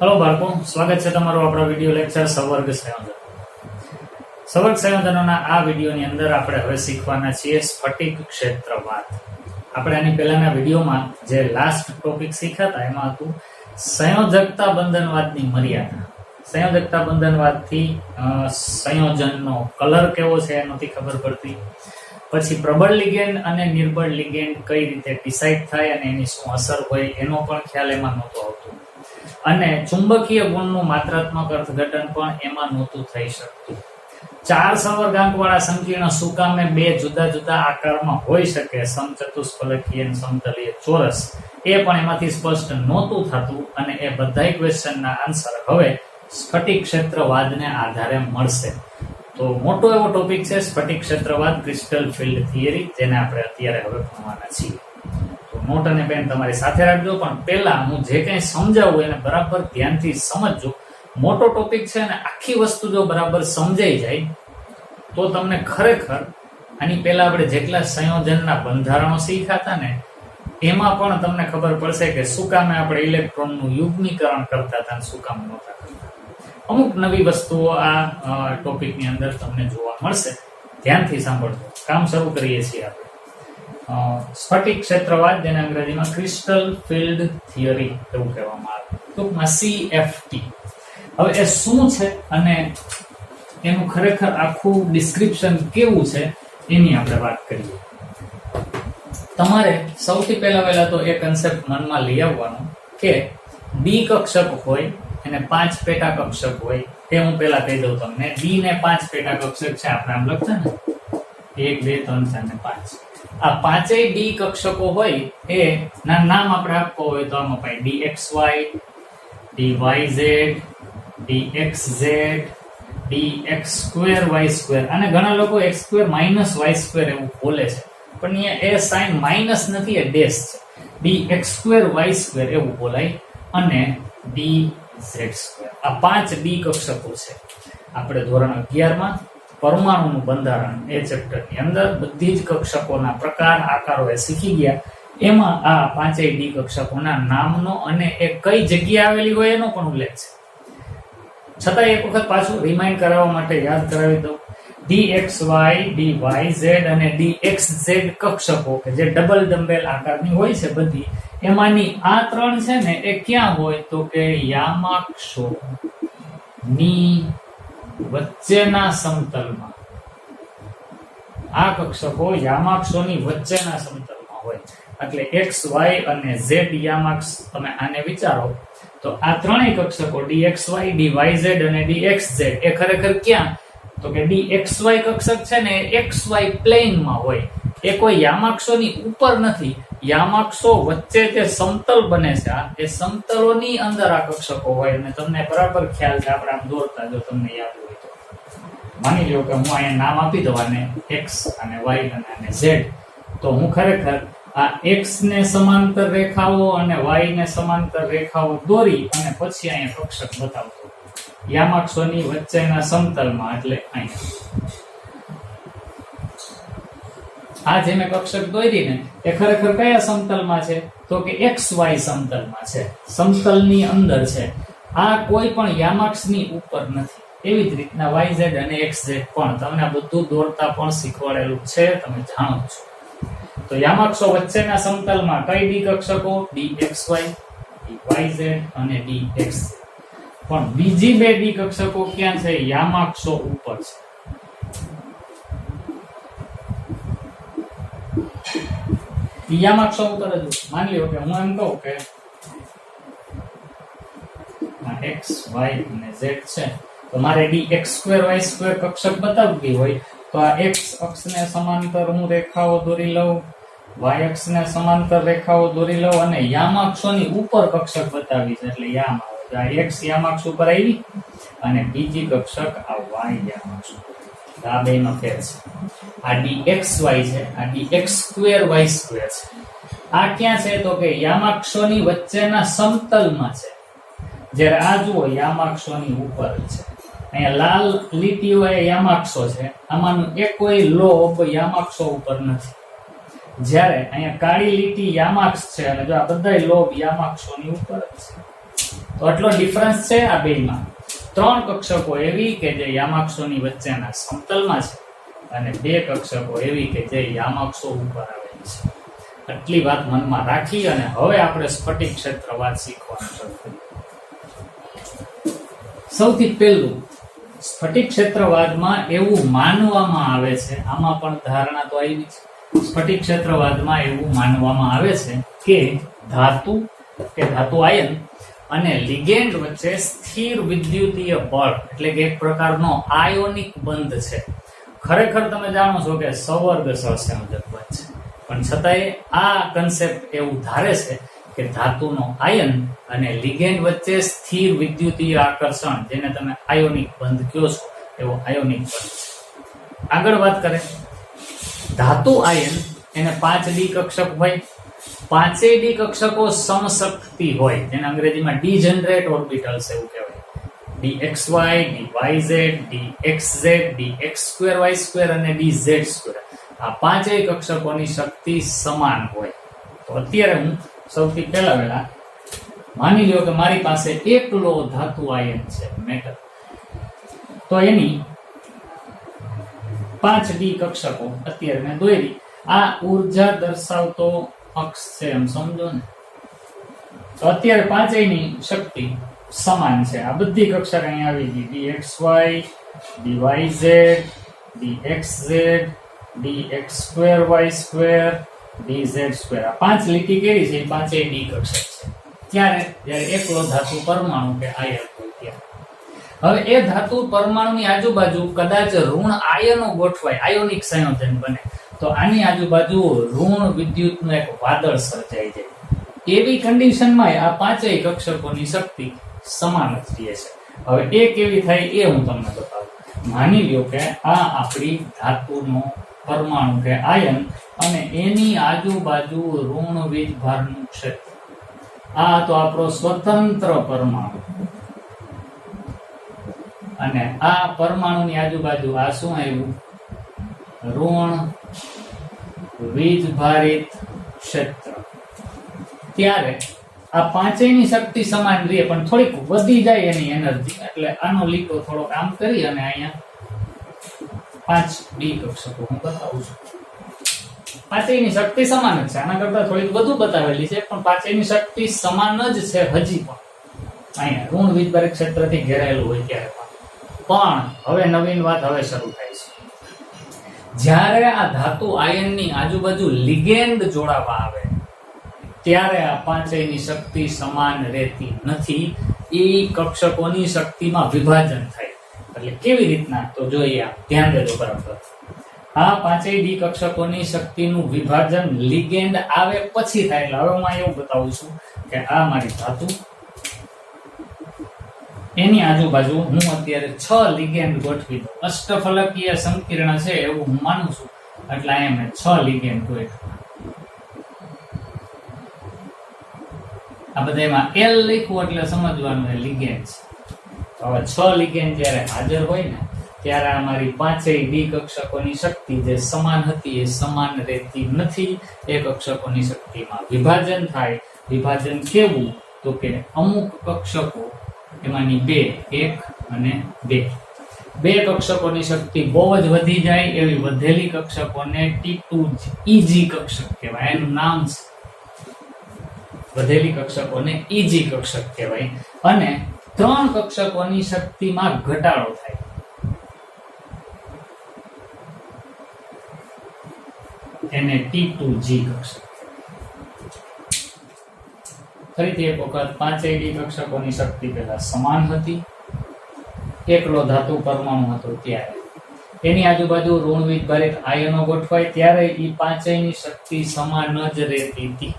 Hello बाळको, स्वागत है तमाરું આપણા વિડિયો લેક્ચર સવર્ગ સંયોજન. સવર્ગ સંયોજનોના આ વિડિયોની અંદર આપણે હવે શીખવાના છીએ સ્ફટિક ક્ષેત્રવાદ. આપણે આની પહેલાના વિડિયોમાં જે લાસ્ટ ટોપિક શીખ્યા હતા એમાં હતું સંયોજકતા બંધનવાદની મર્યાદા. સંયોજકતા બંધનવાદથી સંયોજનનો કલર કેવો છે એ નથી ખબર પડતી. પછી પ્રબળ લિગેન્ડ અને નિર્બળ લિગેન્ડ કઈ રીતે ડિસાઇડ થાય અને એની શું અસર હોય એનો પણ ખ્યાલ એમાં નહોતો આવતો. અને ચુંબકીય ગુણનું માત્રાત્મક અર્થઘટન પણ એમાં નહોતું થઈ શકતું. 4 સંવર્ગાંકવાળા સંકીર્ણ સુકામે 2 જુદા જુદા આકારમાં હોઈ શકે, સમચતુષ્ફલકીય અને સમતલીય ચોરસ, એ પણ એમાંથી સ્પષ્ટ નહોતું થતું. અને એ બધાય ક્વેશ્ચનના આન્સર હવે સ્ફટિક ક્ષેત્રવાદને આધારે મળશે. તો મોટો એવો ટોપિક છે સ્ફટિક ક્ષેત્રવાદ, ક્રિસ્ટલ ફિલ્ડ થિયરી, જેને આપણે અત્યારે હવે ભણવાના છીએ. નોટ અને પેન તમારી સાથે રાખજો, પણ પહેલા હું જે કંઈ સમજાવું એને બરાબર ધ્યાનથી સમજજો. મોટો ટોપિક છે અને આખી વસ્તુ જો બરાબર સમજાઈ જાય તો તમને ખરેખર આની પહેલા આપણે જેટલા સંયોજનના બંધારણો શીખ્યા હતા ને એમાં પણ તમને ખબર પડશે કે શું કામે આપણે ઇલેક્ટ્રોનનું યુગ્મીકરણ કરતા હતા અને શું કામ નહોતા કરતા. અમુક નવી વસ્તુઓ આ ટોપિકની અંદર તમને જોવા મળશે. ધ્યાનથી સાંભળજો. કામ શરૂ કરીએ છીએ આપણે. સ્ફટિક ક્ષેત્રવાદ, જેને અંગ્રેજીમાં ક્રિસ્ટલ ફિલ્ડ થિયરી એવું કહેવામાં આવે, ટૂંકમાં CFT. હવે એ શું છે અને એનું ખરેખર આખું ડિસ્ક્રિપ્શન કેવું છે એની આપણે વાત કરીએ. તમારે સૌથી પહેલા તો એ કન્સેપ્ટ મનમાં લઈ આવવાનો કે ડી કક્ષક હોય અને 5 પેટા કક્ષક હોય. એ હું પહેલા કહી દઉં તમને. ડી ને 5 પેટા કક્ષક છે, આપણે આમ લખતા ને 1 2 3 4 ને 5. આ પાંચેય ડી કક્ષકો હોય એ ના નામ આપણે આપવો હોય તો આમાં પાય dxy, dyz, dxz, dx2y2. અને ઘણા લોકો x2 - y2 એવું બોલે છે, પણ અહીંયા એ સાઇન માઈનસ નથી, એ ડેશ છે. dx2y2 એવું બોલાય. અને dz2. આ 5 ડી કક્ષકો છે. આપણે ધોરણ 11 માં પરમાણુનું બંધારણ એ ચેપ્ટરની અંદર બધી જ કક્ષકોના પ્રકાર, આકારો એ શીખી ગયા. એમાં આ 5 ડી કક્ષકોના નામનો અને એ કઈ જગ્યાએ આવેલી હોય એનો પણ ઉલ્લેખ છે. છતાં એક વખત પાછું રિમાઇન્ડ કરાવવા માટે યાદ કરાવી દઉં. dxy, dyz અને dxz કક્ષકો કે જે ડબલ ડમ્બેલ આકારની હોય છે બધી, એમાંની આ 3 છે ને એ ક્યાં હોય તો કે યામાક્ષો ની વચ્ચેના સમતલમાં. આ કક્ષકો યામાક્ષોની વચ્ચેના સમતલમાં હોય. એટલે x, y અને z યામાક્ષ, તમે આને વિચારો તો આ ત્રણેય કક્ષકો dxy, dyz અને dxz એ ખરેખર ક્યાં તો કે dxy કક્ષક છે ને xy પ્લેનમાં હોય. એ કોઈ યામાક્ષોની ઉપર નથી. યામાક્ષો વચ્ચે જે સમતલ બને છે એ સમતલોની અંદર આ કક્ષકો હોય. અને તમને બરાબર ખ્યાલ છે, આપણે આમ દોરતા જો તમને યાદ હોય તો માની લો કે હું અહીંયા નામ આપી દઉં આને x અને y અને z. તો હું ખરેખર આ x ને સમાંતર રેખાઓ અને y ને સમાંતર રેખાઓ દોરી અને પછી અહીંયા કક્ષક બતાવતો યામાક્ષોની વચ્ચેના સમતલમાં. એટલે અહીંયા આ જે મેં કક્ષક દોરી ને એ ખરેખર કયા સમતલમાં છે તો કે xy સમતલમાં છે, સમતલની અંદર છે. આ કોઈ પણ યામાક્ષની ઉપર નથી. એવી જ રીતના yz અને xz પણ તમને બધું દોરતા પણ શીખવાડેલું છે, તમે જાણો છો. તો યામાક્ષો વચ્ચેના સમતલમાં કઈ ડી કક્ષકો dxy, dyz અને dxz. પણ બીજી 2 ડી કક્ષકો ક્યાં છે? યામાક્ષો ઉપર છે. યામાક્ષો ઉપર જ. માની લો કે હું એમ કહું કે x, y અને z છે, તો મારે dx2y2 કક્ષક બતાવવી હોય તો આ x અક્ષને સમાંતર હું રેખાઓ દોરી લઉં, y અક્ષને સમાંતર રેખાઓ દોરી લઉં અને યામાક્ષોની ઉપર કક્ષક બતાવી છે એટલે યામ આવે. આ x યામાક્ષ ઉપર આવી અને બીજી કક્ષક આ y યામાક્ષ ઉપર. આ બેનો ફેર છે. આ dxy છે, આ dx2y2 છે. આ ક્યાં છે તો કે યામાક્ષોની વચ્ચેના સમતલમાં છે. જ્યારે આ જુઓ યામાક્ષોની ઉપર છે. અહીંયા લાલ લીટીઓ એ યામાક્ષો છે. આમાંનું એક કોઈ લોબ યામાક્ષો ઉપર નથી. જ્યારે અહીંયા કાળી લીટી યામાક્ષ છે અને જો આ બધાય લોબ યામાક્ષોની ઉપર જ છે. તો આટલો ડિફરન્સ છે આ બેમાં. 3 કક્ષકો એવી કે જે યામાક્ષોની વચ્ચેના સમતલમાં છે અને 2 કક્ષકો એવી કે જે યામાક્ષો ઉપર આવેલી છે. આટલી વાત મનમાં રાખી અને હવે આપણે સ્ફટિક ક્ષેત્રવાદ શીખવાનું શરૂ કરીએ. સૌથી પહેલું સ્ફટિક ક્ષેત્રવાદમાં એવું માનવામાં આવે છે, આમાં પણ ધારણા તો આવી છે, સ્ફટિક ક્ષેત્રવાદમાં એવું માનવામાં આવે છે કે ધાતુ આયન અને લિગેન્ડ વચ્ચે સ્થિર વિદ્યુતીય બળ એટલે કે એક પ્રકારનો આયોનિક બંધ છે. ખરેખર તમે જાણો છો કે સવર્ગ સહસંયોજક બંધ છે, પણ છતાંય આ કન્સેપ્ટ એવું ધારે છે કે ધાતુનો આયન અને લિગેન્ડ વચ્ચે સ્થિર વિદ્યુતીય આકર્ષણ, જેને તમે આયોનિક બંધ કહો છો, એવો આયોનિક બંધ છે. આગળ વાત કરીએ, ધાતુ આયન એને 5d કક્ષક હોય, 5d કક્ષકો સમશક્તિ હોય, જેને અંગ્રેજીમાં ડિજનરેટ ઓર્બિટલ્સ એવું કહેવાય. dxy, dyz, dxz, dx2y2 અને dz2. આ 5 કક્ષકોની શક્તિ સમાન હોય. તો અત્યારે હું સૌથી પહેલા માની લ્યો કે મારી પાસે એકલો ધાતુ આયન છે, મેટલ, તો એની 5d કક્ષકો અત્યારે મેં દોરી. આ ઉર્જા દર્શાવતો અક્ષ છે, એમ સમજો ને. તો અત્યારે 5ની શક્તિ સમાન છે. આ બધી કક્ષક અહીં આવી ગઈ, dxy, dyz, dxz, dx2y2, dz2. આ 5 લીટી કેવી છે? 5 ડી કક્ષક છે. ત્યારે જ્યારે એકલો ધાતુ પરમાણુ કે આયન હોય ત્યારે. હવે એ ધાતુ પરમાણુની આજુબાજુ કદાચ ઋણ આયનો ગોઠવાય, આયોનિક સંયોજન બને, તો આની આજુબાજુ ઋણ વિદ્યુતનું એક વાદળ સર્જાઈ જાય. એવી કન્ડિશનમાં આ 5 કક્ષકોની શક્તિ સમાન જ રહે છે. હવે એ કેવી થાય એ હું તમને બતાવું. માની લ્યો કે આ આપણી ધાતુનો પરમાણુ કે આયન અને એની આજુબાજુ ઋણ વીજભારનું ક્ષેત્ર. આ તો આપણો સ્વતંત્ર પરમાણુ અને આ પરમાણુની આજુબાજુ આ શું આવ્યું? ઋણ વીજભારિત ક્ષેત્ર. ત્યારે આ 5ની શક્તિ સમાન રહે, પણ થોડીક વધી જાય એની એનર્જી. એટલે આનો લીટો થોડોક આમ કરી અને અહીંયા 5d કક્ષકો હું બતાવું છું. 5ની શક્તિ સમાન જ છે, આના કરતા થોડીક વધુ બતાવેલી છે, પણ 5ની શક્તિ સમાન જ છે હજી પણ. અહીંયા ઋણ વીજભારિત ક્ષેત્રથી ઘેરાયેલું હોય ત્યારે પણ હવે નવીન વાત હવે શરૂ થાય છે. જ્યારે આ ધાતુ આયનની આજુબાજુ લિગેન્ડ જોડાવા આવે ત્યારે આ 5ની શક્તિ સમાન રહેતી નથી. એ કક્ષકોની શક્તિમાં વિભાજન થાય. એટલે કેવી રીતના? તો જોઈએ, ધ્યાન દેજો બરાબર. આ 5d કક્ષકોની શક્તિનું વિભાજન લિગેન્ડ આવે પછી થાય. એટલે હવે હું એવું બતાવું છું કે આ મારી ધાતુ, એની આજુબાજુ હું અત્યારે 6 લિગેન્ડ ગોઠવી દઉં. અષ્ટફલકીય સંકીર્ણ છે એવું હું માનું છું, એટલે અહીંયા મેં 6 લિગેન્ડ ગોઠવ્યા. આ બધામાં L લખ્યું એટલે સમજવાનું એ લિગેન્ડ છે. તો હવે 6 લિગેન્ડ જ્યારે હાજર હોય ને ત્યારે અમારી 5d કક્ષકોની શક્તિ જે સમાન હતી એ સમાન રહેતી નથી. એ કક્ષકોની શક્તિમાં વિભાજન થાય. વિભાજન કેવું? તો કે અમુક કક્ષકો, એમાંની 2, 1 અને 2, 2 કક્ષકોની શક્તિ બહુ જ વધી જાય. એવી વધેલી કક્ષકોને T2EG કક્ષક કહેવાય. એનું નામ છે. વધેલી કક્ષકોને EG કક્ષક કહેવાય. અને 3 કક્ષકોની શક્તિમાં ઘટાડો થાય. એને T2G કક્ષક. ફરીથી એક વખત 5d કક્ષકોની શક્તિ પહેલા સમાન હતી. એકલો ધાતુ પરમાણુ હતો ત્યારે એની આજુબાજુ ઋણ વીજભારિત આયનો ગોઠવાય ત્યારે એ 5ની શક્તિ સમાન જ રહેતી હતી.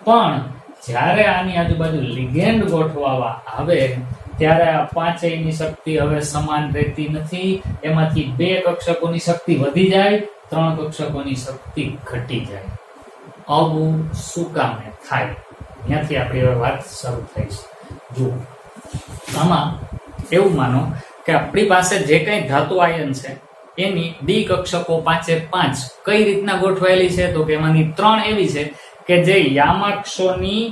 પણ જ્યારે આની આજુબાજુ લિગેન્ડ ગોઠવવા આવે ત્યારે આ 5ની શક્તિ હવે સમાન રહેતી નથી. એમાંથી 2 કક્ષકોની શક્તિ વધી જાય, 3 કક્ષકોની શક્તિ ઘટી જાય. આવું શું કામે થાય? ત્યાંથી આપણી હવે વાત શરૂ થઈ છે. જુઓ, આમાં એવું માનો કે આપણી પાસે જે કંઈ ધાતુ આયન છે એની ડી કક્ષકો 5 કઈ રીતના ગોઠવાયેલી છે? તો કે એમાંની 3 એવી છે કે જે યામાક્ષોની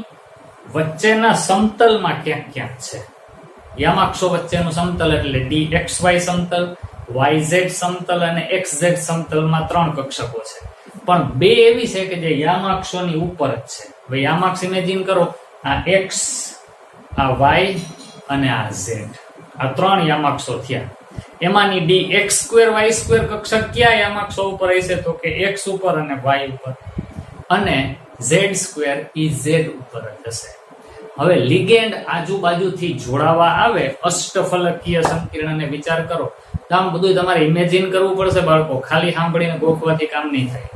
વચ્ચેના સમતલમાં ક્યાંક ક્યાંક છે. યામાક્ષો વચ્ચેનું સમતલ એટલે DXY સમતલ, YZ સમતલ અને XZ સમતલમાં 3 કક્ષકો છે. પણ બે એવી છે કે જે યામાક્ષોની ઉપર જ છે. હવે યામાક્ષ ઇમેજિન કરો, આ X, આ Y અને આ Z, આ 3 યામાક્ષો થયા. એમાંની DX2Y2 કક્ષક ક્યાં યામાક્ષો ઉપર હશે? તો કે X ઉપર અને Y ઉપર, અને Z2 એ Z ઉપર જ હશે. હવે લિગેન્ડ આજુબાજુથી જોડાવા આવે અષ્ટફલકીય સંકીર્ણને વિચાર કરો તો આમ બધું તમારે ઇમેજિન કરવું પડશે બાળકો, ખાલી સાંભળીને ગોખવાથી કામ નહીં થાય.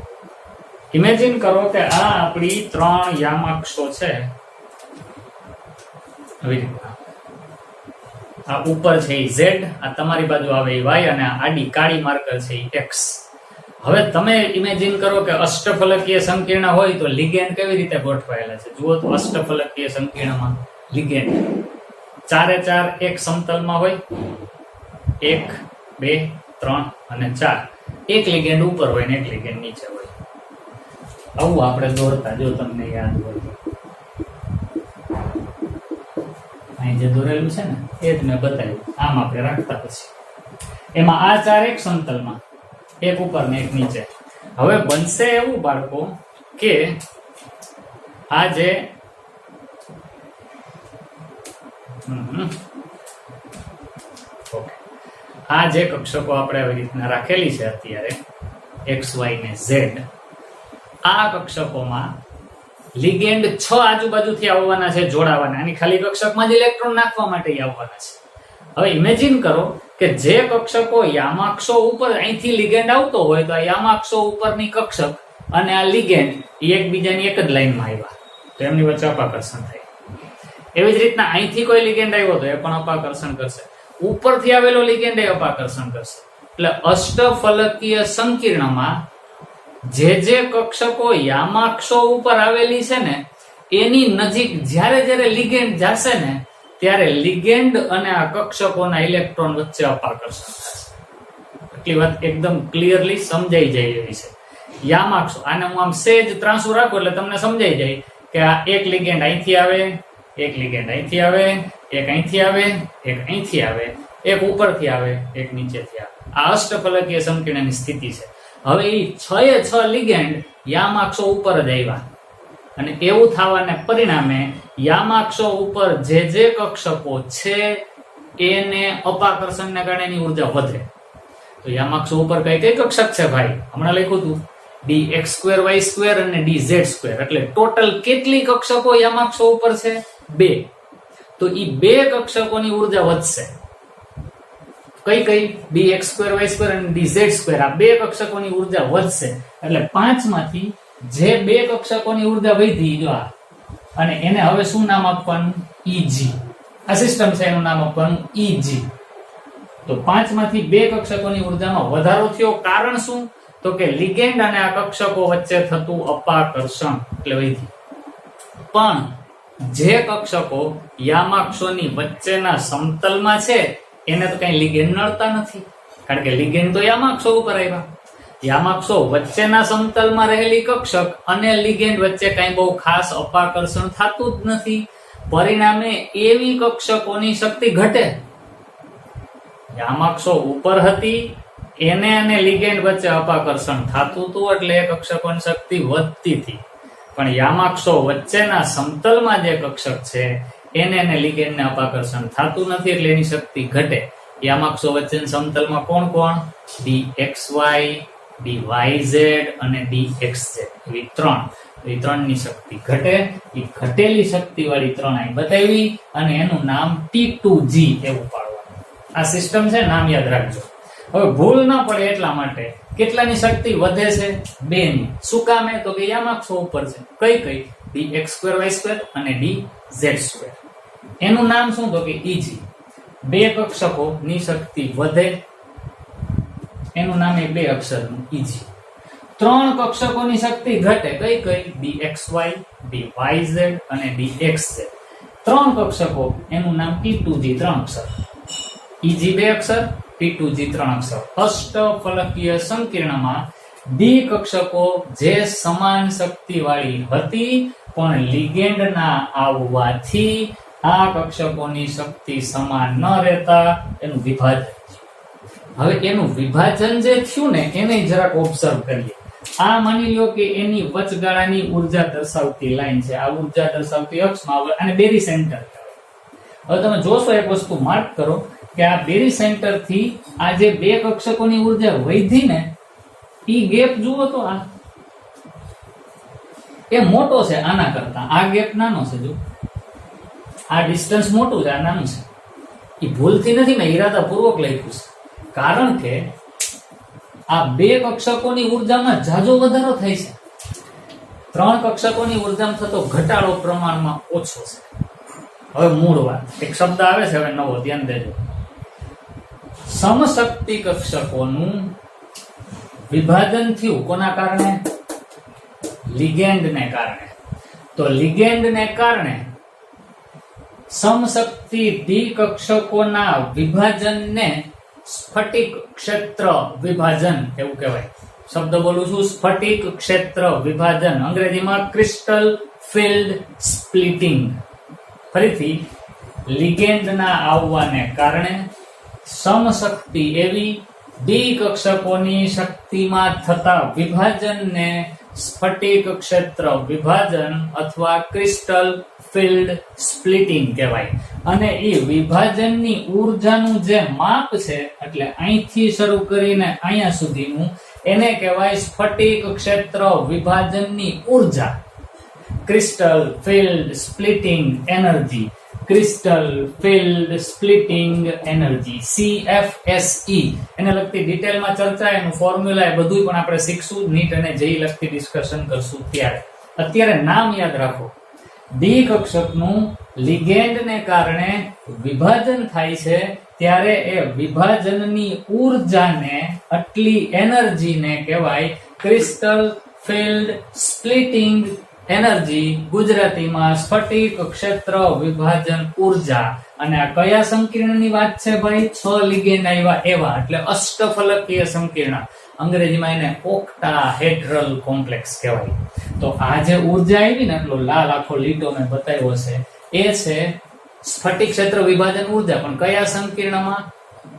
ઇમેજિન કરો કે આ આપણી 3 યામાક્ષો છે, આવી રીતના. આ ઉપર છે એ Z, આ તમારી બાજુ આવે એ Y, અને આ આડી કાળી માર્કર છે એ X. હવે તમે ઇમેજિન કરો કે અષ્ટફલકીય સંકીર્ણ હોય તો લિગેન્ડ કેવી રીતે ગોઠવાયેલા છે. જુઓ તો અષ્ટફલકીય સંકીર્ણમાં લિગેન્ડ 4 એક સમતલમાં હોય, 1, 2, 3 અને 4. એક લિગેન્ડ ઉપર હોય ને એક લિગેન્ડ નીચે હોય. આવું આપણે દોરતા, જો તમને યાદ હોય તો. અહીં જે દોરેલું છે ને એ જ મેં બતાવ્યું. આમ આપણે રાખતા પછી એમાં આ 4 એક સમતલમાં, એક ઉપર ને એક નીચે. હવે બનશે એવું બાળકો કે આ જે આ જે કક્ષકો આપણે આવી રીતના રાખેલી છે અત્યારે X, Y ને Z, આ કક્ષકોમાં લિગેન્ડ 6 આજુબાજુથી આવવાના છે, જોડાવાના. આની ખાલી કક્ષકમાં જ ઇલેક્ટ્રોન નાખવા માટે આવવાના છે. હવે ઇમેજિન કરો કે જે કક્ષકો યામાક્ષો ઉપર અહીંથી લિગેન્ડ આવતો હોય તો આ યામાક્ષો ઉપરની કક્ષક અને આ લિગેન્ડ એકબીજાની એક જ લાઈનમાં આવ્યા તો એમની વચ્ચે અપાકર્ષણ થાય. એવી જ રીતના અહીંથી કોઈ લિગેન્ડ આવ્યો તો એ પણ અપાકર્ષણ કરશે, ઉપરથી આવેલો લિગેન્ડ એ અપાકર્ષણ કરશે. એટલે અષ્ટફલકીય સંકીર્ણમાં જે કક્ષકો યામાક્ષો ઉપર આવેલી છે ને એની નજીક જ્યારે લિગેન્ડ જશે ને ત્યારે લિગેન્ડ અને આ કક્ષકોના ઇલેક્ટ્રોન વચ્ચે અપાકર્ષણ થશે. એટલી વાત એકદમ ક્લિયરલી સમજાઈ જાય એવી છે. યામાક્ષો, આને હું આમ સેજ ત્રાંસુ રાખું એટલે તમને સમજાઈ જાય કે આ એક લિગેન્ડ અહીંથી આવે, એક લિગેન્ડ અહીંથી આવે, એક અહીંથી આવે, એક અહીંથી આવે, એક ઉપરથી આવે, એક નીચેથી આવે. આ અષ્ટફલકીય સંકીર્ણની સ્થિતિ છે. હવે એ 6 લિગેન્ડ યામાક્ષો ઉપર જ આવ્યા અને એવું થવાને પરિણામે યામાક્ષો ઉપર જે કક્ષકો છે એને અપાકર્ષણને કારણે એની ઉર્જા વધે. તો યામાક્ષો ઉપર કઈ કક્ષક છે ભાઈ? હમણાં લખ્યું હતું DX2Y2 અને DZ2. એટલે ટોટલ કેટલી કક્ષકો યામાક્ષો ઉપર છે? 2. તો એ 2 કક્ષકોની ઉર્જા વધશે. કઈ DX2Y2 અને DZ2, આ 2 કક્ષકોની ઉર્જા વધશે. એટલે 5 માંથી જે 2 કક્ષકોની ઉર્જા વધી, જો આ, અને એને હવે શું નામ આપવાનું? EG. આ સિસ્ટમ છે, એનું નામ આપવાનું EG. તો 5 માંથી 2 કક્ષકોની ઉર્જામાં વધારો થયો. કારણ શું? તો કે લિગેન્ડ અને આ કક્ષકો વચ્ચે થતું અપાકર્ષણ એટલે વધી. પણ જે કક્ષકો યામાક્ષોની વચ્ચેના સમતલમાં છે એને તો કઈ લિગેન્ડ નડતા નથી, કારણ કે લિગેન્ડ તો યામાક્ષો ઉપર આવ્યા. યામાક્ષો વચ્ચેના સમતલમાં રહેલી કક્ષક અને લિગેન્ડ વચ્ચે કઈ બહુ ખાસ અપાકર્ષણ થતું જ નથી. પરિણામે એવી કક્ષકોની શક્તિ ઘટે. યામાક્ષો ઉપર હતી એને અને લિગેન્ડ વચ્ચે અપાકર્ષણ થતું હતું એટલે એ કક્ષકોની શક્તિ વધતી હતી. પણ યામાક્ષો વચ્ચેના સમતલમાં જે કક્ષક છે એને અને લિગેન્ડને અપાકર્ષણ થતું નથી એટલે એની શક્તિ ઘટે. યામાક્ષો વચ્ચેના સમતલમાં કોણ? DXY, DYZ અને DXZ, એવી 3. એ 3 ની શક્તિ ઘટે. એ ઘટેલી શક્તિ વાળી 3 અહીં બતાવી અને એનું નામ T2G એવું પાડવાનું. આ સિસ્ટમ છે, નામ યાદ રાખજો. હવે ભૂલ ના પડે એટલા માટે કેટલાની શક્તિ વધે છે? 2 ની. શું કામે? તો કે યામાક્ષો ઉપર છે. કઈ DX2Y2 અને DZ2. એનું નામ શું? તો કે EG. 2 કક્ષકોની શક્તિ વધે, એનું નામ એ 2 અક્ષરનું EG. 3 કક્ષકોની શક્તિ ઘટે. કઈ DXY, DYZ અને DXZ. 3 કક્ષકો, એનું નામ T2G. 3 અક્ષર. EG 2 અક્ષર, T2G 3 અક્ષર. અષ્ટફલકીય સંકીર્ણમાં D કક્ષકો જે સમાન શક્તિ વાળી હતી પણ લિગેન્ડ ના આવવાથી આ કક્ષકોની શક્તિ સમાન ન રહેતા એનું વિભાજન થયું. હવે એનું વિભાજન જે થયું ને એને જરાક ઓબ્ઝર્વ કરીએ. આ માની લો કે એની વચગાળાની ઉર્જા દર્શાવતી લાઈન છે, આ ઉર્જા દર્શાવતી અક્ષમાં આવે અને બેરી સેન્ટર. હવે તમે જોશો એક વસ્તુ માર્ક કરો કે આ બેરી સેન્ટર થી આ જે બે કક્ષકોની ઉર્જા વધી ને ઈ ગેપ જુઓ તો આ એ મોટો છે આના કરતા, આ ગેપ નાનો છે. જો આ ડિસ્ટન્સ મોટું છે, આ નાનું છે. એ ભૂલથી નથી, મેં ઈરાદાપૂર્વક લખ્યું છે, કારણ કે આ બે કક્ષકોની ઉર્જામાં જાજો વધારો થાય છે, ત્રણ કક્ષકોની ઉર્જામાં થતો ઘટાડો પ્રમાણમાં ઓછો છે. હવે મૂળ વાત, એક શબ્દ આવે છે હવે નવો, ધ્યાન દેજો. સમશક્તિ કક્ષકોનું વિભાજન થયું કોના કારણે? લિગેન્ડ ને કારણે. તો લિગેન્ડ ને કારણે સમશક્તિ ડી કક્ષકોના વિભાજનને સ્ફટિક ક્ષેત્ર વિભાજન એવું કહેવાય. શબ્દ બોલું છું, સ્ફટિક ક્ષેત્ર વિભાજન, અંગ્રેજીમાં ક્રિસ્ટલ ફિલ્ડ સ્પ્લિટિંગ. ફરીથી, લિગેન્ડના આવવાને કારણે સમશક્તિ એવી ડી કક્ષકોની શક્તિમાં થતા વિભાજનને સ્ફટિક ક્ષેત્ર વિભાજન અથવા ક્રિસ્ટલ ફિલ્ડ સ્પ્લિટિંગ કહેવાય. અને એ વિભાજનની ઉર્જાનું જે માપ છે, એટલે અહીંથી શરૂ કરીને અહીંયા સુધીનું, એને કહેવાય સ્ફટિક ક્ષેત્ર વિભાજનની ઉર્જા. Crystal field splitting energy, crystal field splitting energy, CFSE. એને લગતી ડિટેલમાં ચર્ચા, એનું ફોર્મ્યુલા એ બધું પણ આપણે શીખશું, નીટ અને જેઈ લગતી ડિસ્કશન કરશું ત્યારે. અત્યારે નામ યાદ રાખો. ડી કક્ષકનું લિગેન્ડને કારણે વિભાજન થાય છે ત્યારે એ વિભાજનની ઉર્જાને, આટલી એનર્જીને કહેવાય ક્રિસ્ટલ ફિલ્ડ સ્પ્લિટિંગ એનર્જી, ગુજરાતીમાં સ્ફટિક ક્ષેત્ર વિભાજન ઉર્જા. અને આ કયા સંકીર્ણની વાત છે ભાઈ? 6 લિગેન્ડ આવ્યા એવા, એટલે અષ્ટફલકીય સંકીર્ણ. અંગ્રેજીમાં એને ઓક્ટાહેડ્રલ કોમ્પ્લેક્સ કહેવાય. તો આ જે ઉર્જા આવી ને, એટલો લાલ આખો લીટો મેં બતાવ્યો છે, એ છે સ્ફટિક ક્ષેત્ર વિભાજન ઉર્જા. પણ કયા સંકીર્ણમાં?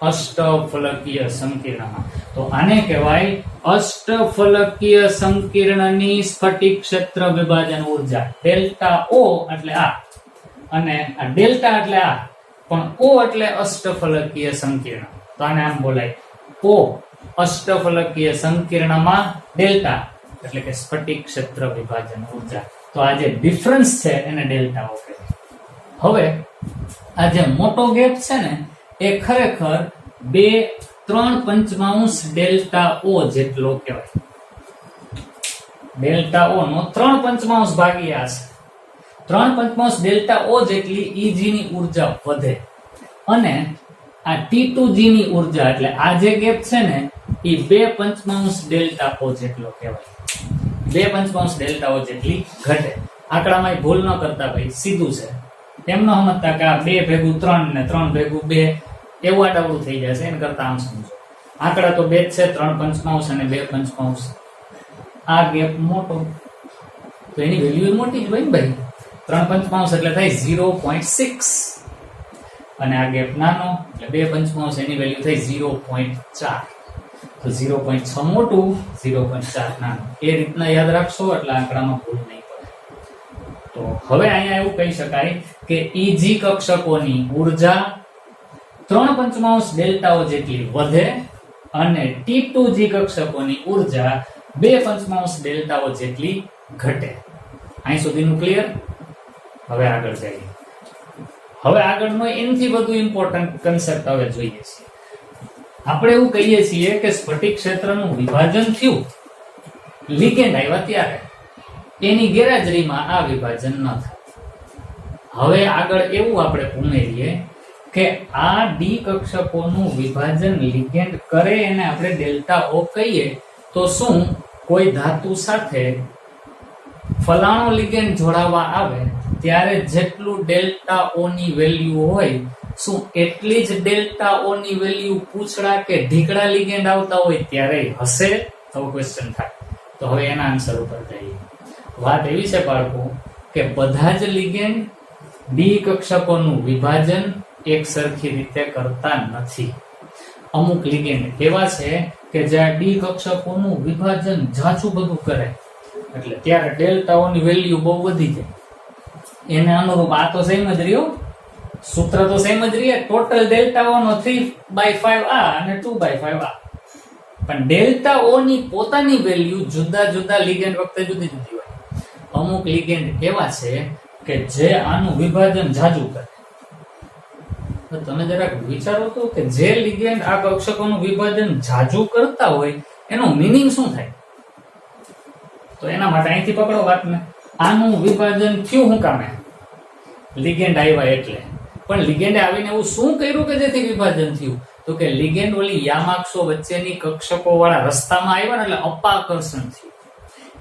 અષ્ટફલકીય સંકીર્ણમાં. તો આને કહેવાય અષ્ટફલકીય સંકીર્ણની સ્ફટિક ક્ષેત્ર વિભાજન ઉર્જા. ડેલ્ટા ઓ એટલે આ, અને આ ડેલ્ટા એટલે આ, પણ ઓ એટલે અષ્ટફલકીય સંકીર્ણ. તો આને આમ બોલાય ઓ અષ્ટફલકીય સંકીર્ણમાં ડેલ્ટા એટલે કે સ્ફટિક ક્ષેત્ર વિભાજન ઉર્જા. તો આ જે ડિફરન્સ છે એને ડેલ્ટા ઓ કહેવાય. હવે આ જે મોટો ગેપ છે ને, એ ખરેખર 2/3 ડેલ્ટા ઓ જેટલો કહેવાય. ડેલ્ટા ઓ નો 3/5 ભાગ્યા છે. 3/5 ડેલ્ટા ઓ જેટલી ઈજી ની ઉર્જા વધે. અને આ T2G ની ઉર્જા, એટલે આ જે ગેપ છે ને, એ 2/5 ડેલ્ટા ઓ જેટલો કહેવાય. 2/5 ડેલ્ટા ઓ જેટલી ઘટે. આંકડામાં ભૂલ ન કરતા ભાઈ, સીધું છે. એમ ન સમજતા કે આ 2 ભેગું 3 ને 3 ભેગું 2 એવું આડાવડું થઈ જશે. એને કરતા આમ સમજો, આંકડા તો 2 જ છે, 3/5 અને 2/5. આ ગેપ મોટો, તો એની વેલ્યુ મોટી જ હોય ને ભાઈ. 3/5 એટલે થાય 0.6, અને આ ગેપ નાનો એટલે 2/5, એની વેલ્યુ થઈ 0.4. તો 0.6 મોટું, 0.4 નાનું. એ રીતના યાદ રાખશો એટલે આંકડામાં ભૂલ નહીં પડે. તો હવે અહીંયા એવું કહી શકાય કે ઈજી કક્ષકોની ઉર્જા 3/5 ડેલ્ટાઓ જેટલી વધે અને T2G કક્ષકોની ઉર્જા 2/5 ડેલ્ટાઓ જેટલી ઘટે. અહીં સુધીનું ક્લિયર? હવે આગળ જઈએ. હવે આગળનો એનથી વધુ ઇમ્પોર્ટન્ટ કન્સેપ્ટ હવે જોઈએ છીએ. આપણે એવું કહીએ છીએ કે સ્ફટિક ક્ષેત્રનું વિભાજન થયું, લિગેન્ડ આવ્યા ત્યારે. એની ગેરહાજરીમાં આ વિભાજન ન થાય. હવે આગળ એવું આપણે ઉમેરીએ કે આ ડી કક્ષકોનું વિભાજન લિગેન્ડ કરે એને આપણે ડેલ્ટા ઓ કહીએ, તો શું કોઈ ધાતુ સાથે ફલાણો લિગેન્ડ જોડાવા આવે ત્યારે જેટલું ડેલ્ટા ઓ ની વેલ્યુ હોય, શું એટલી જ ડેલ્ટા ઓ ની વેલ્યુ પૂછડા કે ઢીકડા લિગેન્ડ આવતા હોય ત્યારે હશે? તો ક્વેશ્ચન થાય. તો હવે એના આન્સર ઉપર જઈએ. વાત એવી છે બાળકો કે બધા જ લિગેન્ડ ડી કક્ષકોનું વિભાજન એક સરખી રીતે કરતા નથી. અમુક લિગેન્ડ એવા છે કે જ્યાં ડી કક્ષકોનું વિભાજન ઝાઝું બધું કરે એટલે ત્યારે ડેલ્ટાઓની વેલ્યુ બહુ વધી જાય. એને અનુરૂપ આ તો સેમ જ રહ્યો, સૂત્ર તો સેમ જ રહે. ટોટલ ડેલ્ટાઓનો 3/5 આ અને 2/5 આ, પણ ડેલ્ટાઓની પોતાની વેલ્યુ જુદા જુદા લિગેન્ડ વખતે જુદી જુદી હોય. અમુક લિગેન્ડ એવા છે કે જે આનું વિભાજન ઝાઝું કરે. તો તમે જરાક વિચારો તો કે જે લિગેન્ડ આ કક્ષકોનું વિભાજન ઝાઝું કરતા હોય એનો મીનિંગ શું થાય? તો એના માટે અહીંથી પકડો વાતને. આનું વિભાજન થયું શું કામે? લિગેન્ડ આવ્યા એટલે. પણ લિગેન્ડે આવીને એવું શું કર્યું કે જેથી વિભાજન થયું? તો કે લિગેન્ડ ઓલી યામાક્ષો વચ્ચેની કક્ષકો વાળા રસ્તામાં આવ્યા ને એટલે અપાકર્ષણ થયું.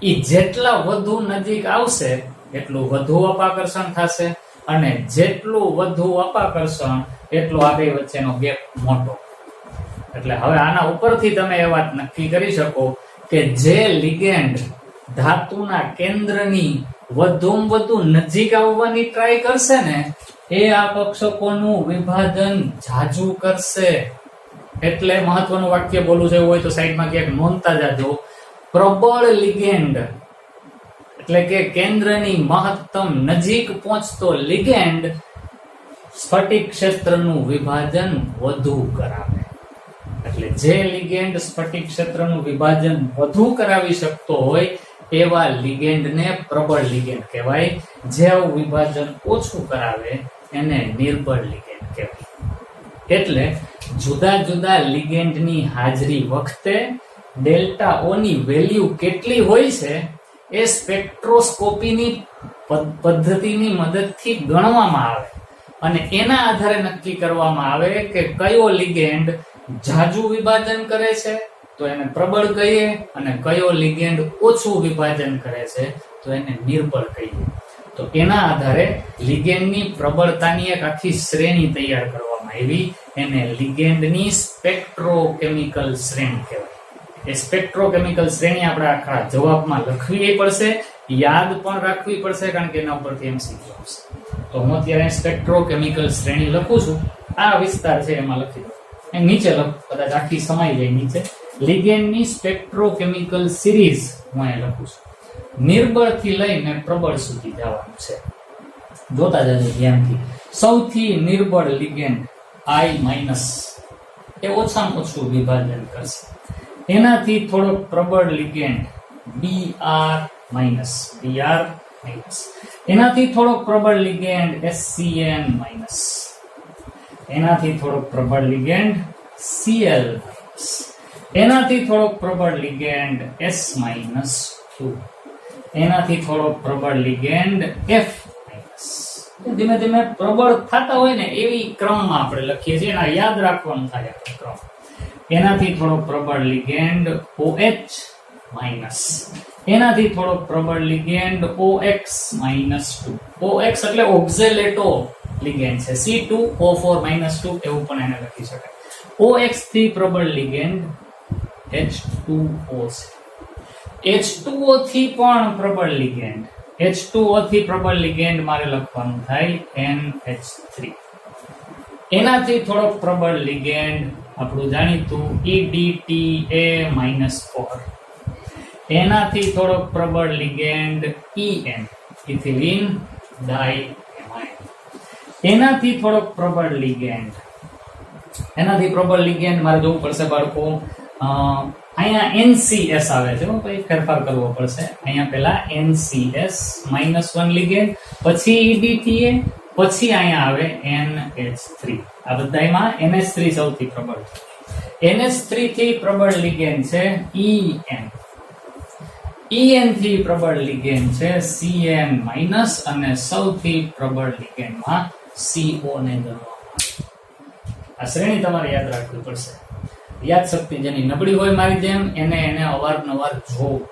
ઈ જેટલા વધુ નજીક આવશે એટલું વધુ અપાકર્ષણ થશે, અને જેટલું વધુ અપાકર્ષણ એટલો આ બે વચ્ચેનો ગેપ મોટો. એટલે હવે આના ઉપરથી તમે એ વાત નક્કી કરી શકો કે જે લિગેન્ડ ધાતુના કેન્દ્રની વધુમાં વધુ નજીક આવવાની ટ્રાય કરશે ને એ આ કક્ષકોનું વિભાજન ઝાઝું કરશે. એટલે મહત્વનું વાક્ય બોલવું છે હોય તો સાઈડમાં ક્યાંક નોંધતા જાજો. પ્રબળ લિગેન્ડ એટલે કે કેન્દ્રની મહત્તમ નજીક પહોંચતો લિગેન્ડ સ્ફટિક ક્ષેત્રનું વિભાજન વધુ કરાવે. એટલે જે લિગેન્ડ સ્ફટિક ક્ષેત્રનું વિભાજન વધુ કરાવી શકતો હોય એવા લિગેન્ડને પ્રબળ લિગેન્ડ કહેવાય. જે વિભાજન ઓછું કરાવે એને નિર્બળ લિગેન્ડ કહેવાય. એટલે જુદા જુદા લિગેન્ડની હાજરી વખતે ડેલ્ટાઓની વેલ્યુ કેટલી હોય છે એ સ્પેક્ટ્રોસ્કોપીની પદ્ધતિની મદદથી ગણવામાં આવે અને એના આધારે નક્કી કરવામાં આવે કે કયો લિગેન્ડ ઝાઝું વિભાજન કરે છે તો એને પ્રબળ કહીએ, અને કયો લિગેન્ડ ઓછું વિભાજન કરે છે તો એને નિર્બળ કહીએ. તો એના આધારે લિગેન્ડની પ્રબળતાની એક આખી શ્રેણી તૈયાર કરવામાં આવી. એને લિગેન્ડની સ્પેક્ટ્રોકેમિકલ શ્રેણી કહેવાય. એ સ્પેક્ટ્રોકેમિકલ શ્રેણી આપણે આખા જવાબમાં લખવી પડશે, યાદ પણ રાખવી પડશે, કારણ કે એના ઉપરથી MCQ આવશે. તો હું અત્યારે સ્પેક્ટ્રોકેમિકલ શ્રેણી લખું છું. આ વિસ્તાર છે એમાં લખી દો. એ નીચે લખો, કદાચ આખી સમાઈ જાય નીચે. લિગેન્ડની સ્પેક્ટ્રોકેમિકલ સિરીઝ હું અહીંયા લખું છું. નિર્બળ થી લઈને પ્રબળ સુધી જવાનું છે. જોતા જજો ધ્યાનથી. સૌથી નિર્બળ લિગેન્ડ I- એ ઓછામાં ઓછું વિભાજન કરશે. એનાથી થોડોક પ્રબળ લિગેન્ડ Br-, એનાથી થોડોક પ્રબળ લિગેન્ડ SCN-, એનાથી થોડોક પ્રબળ લિગેન્ડ Cl-, એનાથી થોડોક પ્રબળ લિગેન્ડ S-2, એનાથી થોડોક પ્રબળ લિગેન્ડ F-. ધીમે ધીમે પ્રબળ થતા હોય ને એવી ક્રમમાં આપણે લખીએ છીએ, એના યાદ રાખવાનું થાય આપણે ક્રમ. એનાથી થોડોક પ્રબળ લિગેન્ડ OH-, એનાથી થોડોક પ્રબળ લિગેન્ડ OX-2. OX એટલે ઓક્ઝેલેટો લિગેન્ડ છે. C2O4-2 એવું પણ એને લખી શકાય. OX થી પ્રબળ લિગેન્ડ H2O છે. H2O થી પણ પ્રબળ લિગેન્ડ, H2O થી પ્રબળ લિગેન્ડ મારે લખવાનું થાય NH3. એનાથી થોડોક પ્રબળ લિગેન્ડ આપણું જાણીતું EDTA-4. એનાથી થોડોક પ્રબળ લિગેન્ડ EN, ઇથિલિન ડાઇએમાઇડ. એનાથી થોડોક પ્રબળ લિગેન્ડ, એનાથી પ્રબળ લિગેન્ડ મારે જોવું પડશે બાળકો. અહીંયા NCS આવે છે, પછી ફેરફાર કરવો પડશે. અહીંયા પહેલા NCS-1 લિગેન્ડ, પછી EDTA, પછી અહીંયા આવે NH3. આ બધામાં NH3 સૌથી પ્રબળ છે. NH3 થી પ્રબળ લિગેન્ડ છે EN. EN થી પ્રબળ લિગેન્ડ છે Cn-, અને સૌથી પ્રબળ લિગેન્ડમાં CO ને ગણવામાં. આ શ્રેણી તમારે યાદ રાખવી પડશે. યાદ શક્તિ જેની નબળી હોય મારી જેમ એને અવારનવાર જોવું.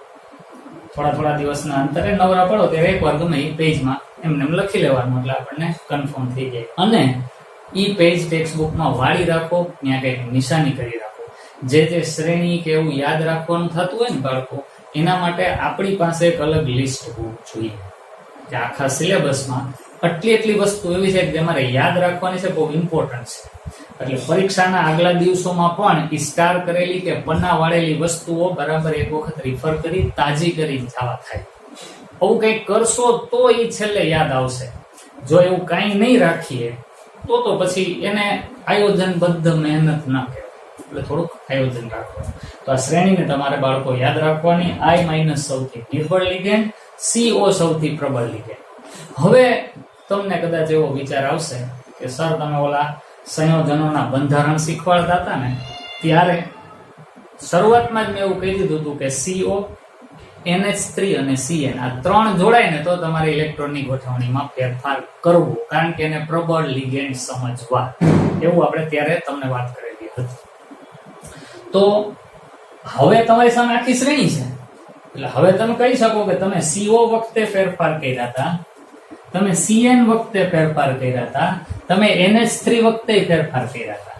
થોડા દિવસના અંતરે નવરા પડો ત્યારે એકવાર ગમે એ પેજમાં એમને લખી લેવાનું, એટલે આપણને કન્ફર્મ થઈ જાય. અને ઈ પેજ ટેક્સ્ટબુકમાં વાળી રાખો, ત્યાં કંઈક નિશાની કરી રાખો. જે શ્રેણી કે એવું યાદ રાખવાનું થતું હોય ને બાળકો, એના માટે આપણી પાસે એક અલગ લિસ્ટ હોવું જોઈએ. કે આખા સિલેબસમાં એટલી વસ્તુ એવી છે કે જે મારે યાદ રાખવાની છે, બહુ ઇમ્પોર્ટન્ટ છે. એટલે પરીક્ષાના આગલા દિવસોમાં પણ ઈ સ્ટાર કરેલી કે પન્ના વાળેલી વસ્તુઓ બરાબર એક વખત રિફર કરી તાજી કરી જવા થાય. આવું કંઈક કરશો તો ઈ છેલ્લે યાદ આવશે. જો એવું કાંઈ નહીં રાખીએ તો પછી એને આયોજનબદ્ધ મહેનત ના કહેવાય. એટલે થોડુંક આયોજન રાખવાનું. તો આ શ્રેણીને તમારે બાળકો યાદ રાખવાની. I- સૌથી નિર્બળ લિગેન્ડ, CO સૌથી પ્રબળ લિગેન્ડ. હવે તમને કદાચ એવો વિચાર આવશે કે સર તમે ઓલા સંયોજનોના બંધારણ શીખવાડતા હતા ને, ત્યારે શરૂઆતમાં જ મેં એવું કહી દીધું હતું કે CO, NH3 અને Cn આ 3 જોડાય ને તો તમારે ઇલેક્ટ્રોનની ગોઠવણીમાં ફેરફાર કરવો, કારણ કે એને પ્રબળ લિગેન્ડ સમજવા, એવું આપણે ત્યારે તમને વાત કરેલી હતી. તો હવે તમારી સામે આખી શ્રેણી છે. એટલે હવે તમે કહી શકો કે તમે CO વખતે ફેરફાર કર્યા હતા, તમે Cn વખતે ફેરફાર કર્યા હતા, તમે NH3 વખતે ફેરફાર કર્યા હતા.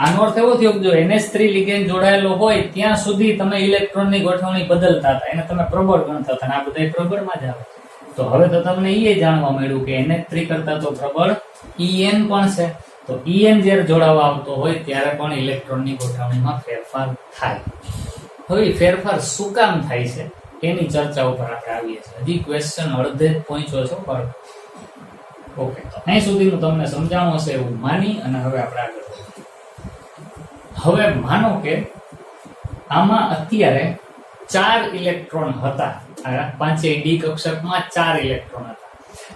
આનો અર્થ એવો થયો કે જો NH3 લિગેન્ડ જોડાયેલો હોય ત્યાં સુધી તમે ઇલેક્ટ્રોનની ગોઠવણી બદલતા હતા, એને તમે પ્રબળ ગણતા હતા, અને આ બધા પ્રબળમાં જ આવે. તો હવે તો તમને એ જાણવા મળ્યું કે NH3 કરતા તો પ્રબળ En પણ છે. તો En જ્યારે જોડાવા આવતો હોય ત્યારે પણ ઇલેક્ટ્રોનની ગોઠવણીમાં ફેરફાર થાય. હવે ફેરફાર શું કામ થાય છે એની ચર્ચા ઉપર આપણે આવીએ છીએ. હજી ક્વેશ્ચન અડધે જ પહોંચ્યો છો પર. ઓકે, તો અહીં સુધીનું તમને સમજાણું હશે એવું માની અને હવે આપણે આગળ વધીએ. હવે માનો કે આમાં અત્યારે 4 ઇલેક્ટ્રોન હતા. આ 5 ડી કક્ષકમાં 4 ઇલેક્ટ્રોન હતા.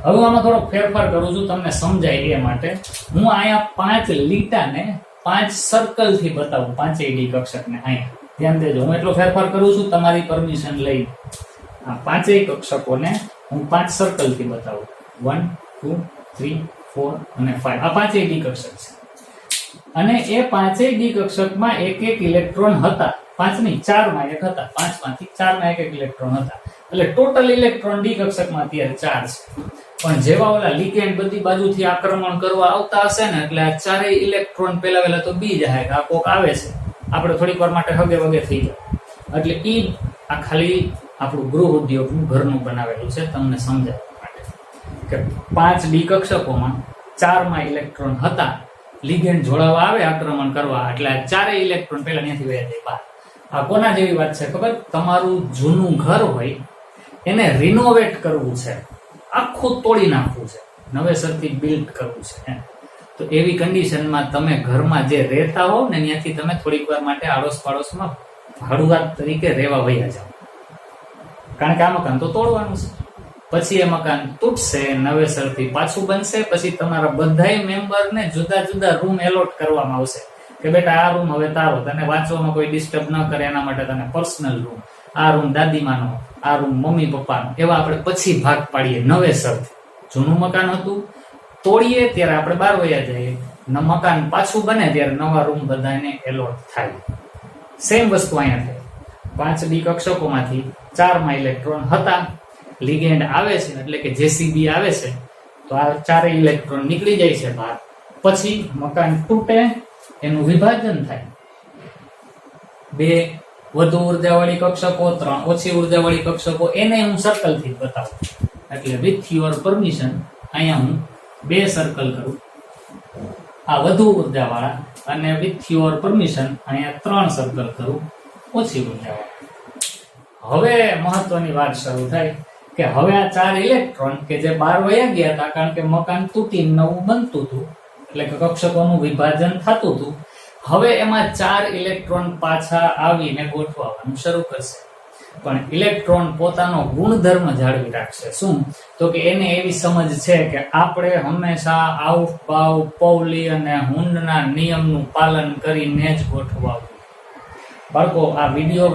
હવે આમાં થોડો ફેરફાર કરું છું તમને સમજાય એ માટે. હું અહીંયા 5 લીટાને 5 સર્કલ થી બતાવું. 5 ડી કક્ષકને અહીંયા ધ્યાન દેજો. હું એટલો ફેરફાર કરું છું તમારી પરમિશન લઈ. આ 5 કક્ષકોને હું 5 સર્કલ થી બતાવું. 1 2 3 4 અને 5. આ 5 ડી કક્ષક છે. અને એ 5 ડી કક્ષકમાં એક ઇલેક્ટ્રોન હતા. 5 નહીં, 4 માં એક હતા. 5 માંથી 4 માં એક ઇલેક્ટ્રોન હતા. એટલે ટોટલ ઇલેક્ટ્રોન ડી કક્ષકમાં અત્યારે 4 છે. પણ જેવા ઓલા લિગેન્ડ બધી બાજુથી આક્રમણ કરવા આવતા હશે ને, એટલે આ 4 ઇલેક્ટ્રોન પેલા તો બી જાય કે આ કોક આવે છે, આપણે થોડીક વાર માટે હગે વગે થઈ જાય. એટલે ઈ આ ખાલી આપણું ગૃહ ઉદ્યોગનું ઘરનું બનાવેલું છે તમને સમજાવવા માટે કે 5 ડી કક્ષકોમાં 4 માં ઇલેક્ટ્રોન હતા. લિગેન્ડ જોડાવા આવે આક્રમણ કરવા, એટલે આ 4 ઇલેક્ટ્રોન પેલા ત્યાંથી વયા જાય બહાર. આ કોના જેવી વાત છે ખબર? તમારું જૂનું ઘર હોય એને રિનોવેટ કરવું છે, આખું તોડી નાખવું છે, નવેસરથી બિલ્ડ કરવું છે. તો એવી કન્ડિશનમાં તમે ઘરમાં જે રહેતા હોવ ને ત્યાંથી તમે થોડીક વાર માટે આડોશ પાડોશમાં ભાડુઆત તરીકે રહેવા વયા જાઓ, કારણ કે આ મકાન તો તોડવાનું છે. પછી એ મકાન તૂટશે, નવેસરથી પાછું બનશે. પછી તમારા બધાય મેમ્બરને જુદા જુદા રૂમ એલોટ કરવામાં આવશે કે બેટા આ રૂમ હવે તારો, તને વાંચવામાં કોઈ ડિસ્ટર્બ ન કરે એના માટે તને પર્સનલ રૂમ, આ રૂમ દાદીમાનો, આ રૂમ મમ્મી પપ્પાનો. એવા આપણે પછી ભાગ પાડીએ નવેસરથી. જૂનું મકાન હતું તોડીએ ત્યારે આપણે બહાર વયા જઈએ, મકાન પાછું બને ત્યારે નવા રૂમ બધાને એલોટ થાય. સેમ વસ્તુ અહીંયા થાય. 5 ડી કક્ષકોમાંથી 4 માં ઇલેક્ટ્રોન હતા. લિગેન્ડ આવે છે એટલે કે જેસીબી આવે છે, તો આ 4 ઇલેક્ટ્રોન નીકળી જાય છે બહાર. પછી મકાન તૂટે, એનું વિભાજન થાય. 2 વધુ ઉર્જાવાળી કક્ષકો, 3 ઓછી ઉર્જાવાળી કક્ષકો, એને હું સર્કલ થી બતાવું. એટલે વિથ યોર પરમિશન અહીંયા હું 2 સર્કલ કરું, આ વધુ ઉર્જાવાળા, અને વિથ યોર પરમિશન અહીંયા 3 સર્કલ કરું ઓછી ઉર્જાવાળા. હવે મહત્વની વાત શરૂ થાય કે હવે આ 4 ઇલેક્ટ્રોન કે જે બહાર વયા ગયા હતા, કારણ કે મકાન તૂટી નવું બનતું હતું, એટલે કે કક્ષકોનું વિભાજન થતું હતું, હવે એમાં 4 ઇલેક્ટ્રોન પાછા આવીને ગોઠવવાનું શરૂ કરશે. પણ ઇલેક્ટ્રોન પોતાનો ગુણધર્મ જાળવી રાખશે. શું? તો કે એને એવી સમજ છે કે આપણે હંમેશા આઉફબાઉ, પૌલી અને હુન્ડના નિયમનું પાલન કરીને જ ગોઠવાવું. બાળકો, આ વિડીયો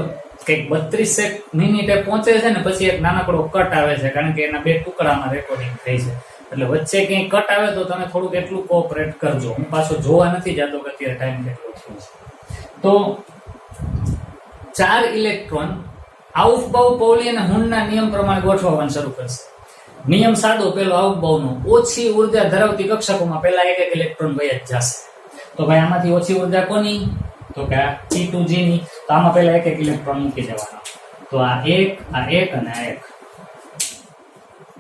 કંઈક 32 મિનિટે પહોંચે છે ને, પછી એક નાનકડો કટ આવે છે, કારણ કે એના 2 ટુકડામાં રેકોર્ડિંગ થઈ છે. એટલે વચ્ચે ક્યાંય કટ આવે તો તમે થોડુંક એટલું કોઓપરેટ કરજો. હું પાછો જોવા નથી જતો કે અત્યારે ટાઈમ કેટલો થયો છે. તો 4 ઇલેક્ટ્રોન આઉફબાઉ, પૌલી અને હુન્ડના નિયમ પ્રમાણે ગોઠવવાનું શરૂ કરશે. નિયમ સાદો, પેલો આઉફબાઉનો, ઓછી ઉર્જા ધરાવતી કક્ષકોમાં પહેલા એક ઇલેક્ટ્રોન વયા જ જશે. તો ભાઈ આમાંથી ઓછી ઉર્જા કોની? તો કે આ T2G ની. તો આમાં પહેલા એક ઇલેક્ટ્રોન મૂકી દેવાનો. તો આ 1 અને આ 1